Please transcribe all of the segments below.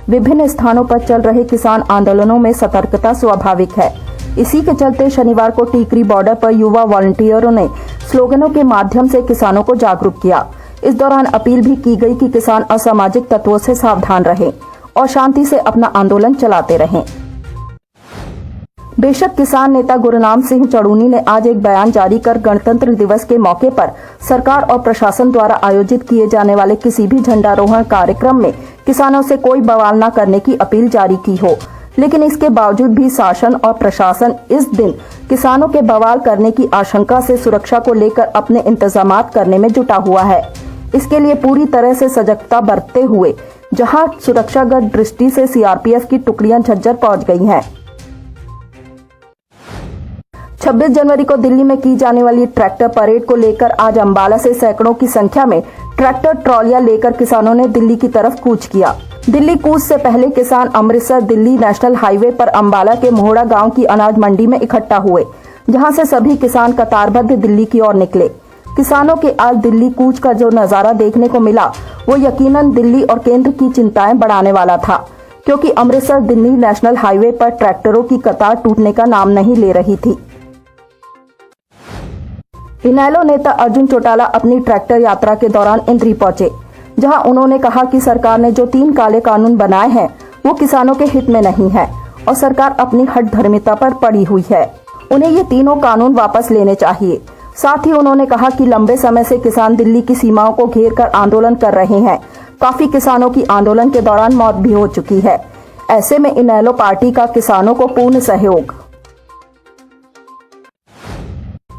विभिन्न स्थानों पर चल रहे किसान आंदोलनों में सतर्कता स्वाभाविक है। इसी के चलते शनिवार को टीकरी बॉर्डर पर युवा वॉलंटियरों ने स्लोगनों के माध्यम से किसानों को जागरूक किया। इस दौरान अपील भी की गई कि किसान असामाजिक तत्वों से सावधान रहें और शांति से अपना आंदोलन चलाते रहें। बेशक किसान नेता गुरनाम सिंह चड़ूनी ने आज एक बयान जारी कर गणतंत्र दिवस के मौके पर सरकार और प्रशासन द्वारा आयोजित किए जाने वाले किसी भी झंडारोहण कार्यक्रम में किसानों से कोई बवाल न करने की अपील जारी की हो, लेकिन इसके बावजूद भी शासन और प्रशासन इस दिन किसानों के बवाल करने की आशंका से सुरक्षा को लेकर अपने इंतजामात करने में जुटा हुआ है। इसके लिए पूरी तरह से सजगता बरतते हुए जहां सुरक्षागत दृष्टि से सीआरपीएफ की टुकड़ियां झज्जर पहुंच गई हैं। 26 जनवरी को दिल्ली में की जाने वाली ट्रैक्टर परेड को लेकर आज अंबाला से सैकड़ों की संख्या में ट्रैक्टर ट्रॉलियां लेकर किसानों ने दिल्ली की तरफ कूच किया। दिल्ली कूच से पहले किसान अमृतसर दिल्ली नेशनल हाईवे पर अंबाला के मोहड़ा गांव की अनाज मंडी में इकट्ठा हुए, जहां से सभी किसान कतारबद्ध दिल्ली की ओर निकले। किसानों के आज दिल्ली कूच का जो नजारा देखने को मिला वो यकीनन दिल्ली और केंद्र की चिंताएं बढ़ाने वाला था, क्योंकि अमृतसर दिल्ली नेशनल हाईवे पर ट्रैक्टरों की कतार टूटने का नाम नहीं ले रही थी। इनेलो नेता अर्जुन चौटाला अपनी ट्रैक्टर यात्रा के दौरान इंद्री पहुंचे, जहां उन्होंने कहा कि सरकार ने जो 3 काले कानून बनाए हैं वो किसानों के हित में नहीं है और सरकार अपनी हठधर्मिता पर पड़ी हुई है। उन्हें ये तीनों कानून वापस लेने चाहिए। साथ ही उन्होंने कहा कि लंबे समय से किसान दिल्ली की सीमाओं को घेर कर आंदोलन कर रहे हैं। काफी किसानों की आंदोलन के दौरान मौत भी हो चुकी है। ऐसे में इनेलो पार्टी का किसानों को पूर्ण सहयोग।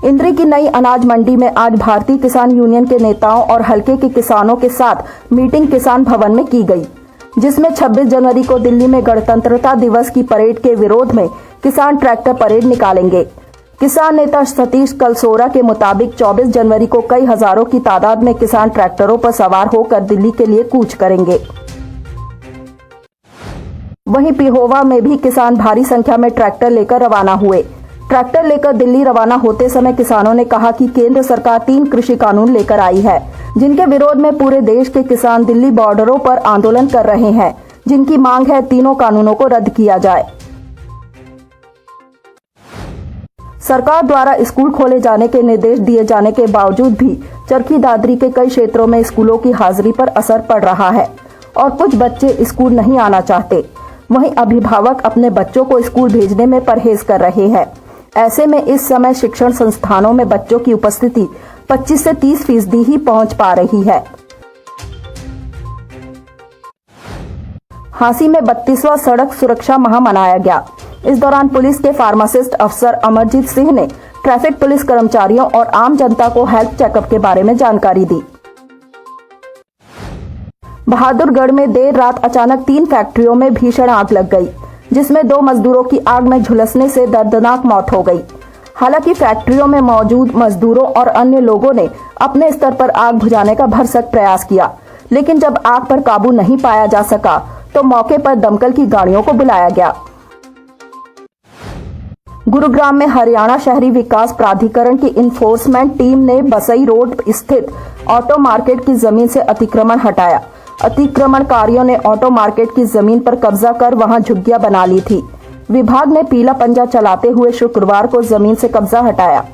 इंद्री की नई अनाज मंडी में आज भारतीय किसान यूनियन के नेताओं और हलके के किसानों के साथ मीटिंग किसान भवन में की गई, जिसमें 26 जनवरी को दिल्ली में गणतंत्रता दिवस की परेड के विरोध में किसान ट्रैक्टर परेड निकालेंगे। किसान नेता सतीश कलसोरा के मुताबिक 24 जनवरी को कई हजारों की तादाद में किसान ट्रैक्टरों पर सवार होकर दिल्ली के लिए कूच करेंगे। वहीं पिहोवा में भी किसान भारी संख्या में ट्रैक्टर लेकर रवाना हुए। ट्रैक्टर लेकर दिल्ली रवाना होते समय किसानों ने कहा कि केंद्र सरकार 3 कृषि कानून लेकर आई है, जिनके विरोध में पूरे देश के किसान दिल्ली बॉर्डरों पर आंदोलन कर रहे हैं, जिनकी मांग है तीनों कानूनों को रद्द किया जाए। सरकार द्वारा स्कूल खोले जाने के निर्देश दिए जाने के बावजूद भी चरखी दादरी के कई क्षेत्रों में स्कूलों की हाजिरी पर असर पड़ रहा है और कुछ बच्चे स्कूल नहीं आना चाहते। वहीं अभिभावक अपने बच्चों को स्कूल भेजने में परहेज कर रहे हैं। ऐसे में इस समय शिक्षण संस्थानों में बच्चों की उपस्थिति 25 से 30% ही पहुंच पा रही है। हांसी में 32वां सड़क सुरक्षा माह मनाया गया। इस दौरान पुलिस के फार्मासिस्ट अफसर अमरजीत सिंह ने ट्रैफिक पुलिस कर्मचारियों और आम जनता को हेल्थ चेकअप के बारे में जानकारी दी। बहादुरगढ़ में देर रात अचानक 3 फैक्ट्रियों में भीषण आग लग गई, जिसमें 2 मजदूरों की आग में झुलसने से दर्दनाक मौत हो गई। हालांकि फैक्ट्रियों में मौजूद मजदूरों और अन्य लोगों ने अपने स्तर पर आग बुझाने का भरसक प्रयास किया, लेकिन जब आग पर काबू नहीं पाया जा सका तो मौके पर दमकल की गाड़ियों को बुलाया गया। गुरुग्राम में हरियाणा शहरी विकास प्राधिकरण की इन्फोर्समेंट टीम ने बसई रोड स्थित ऑटो मार्केट की जमीन से अतिक्रमण हटाया। अतिक्रमणकारियों ने ऑटो मार्केट की जमीन पर कब्जा कर वहां झुग्गियां बना ली थी। विभाग ने पीला पंजा चलाते हुए शुक्रवार को जमीन से कब्जा हटाया।